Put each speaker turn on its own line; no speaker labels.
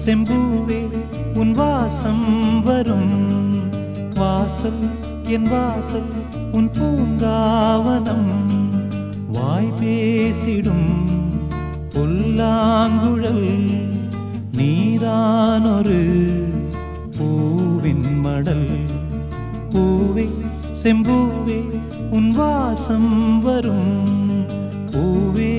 செம்பூவே உன் வாசம் வரும் வாசல் என் வாசல் உன் பூங்காவனம் வாய் பேசிடும் புல்லாங்குழல் நீதான் ஒரு பூவின் மடல் பூவே செம்பூவே உன் வாசம் வரும் பூவே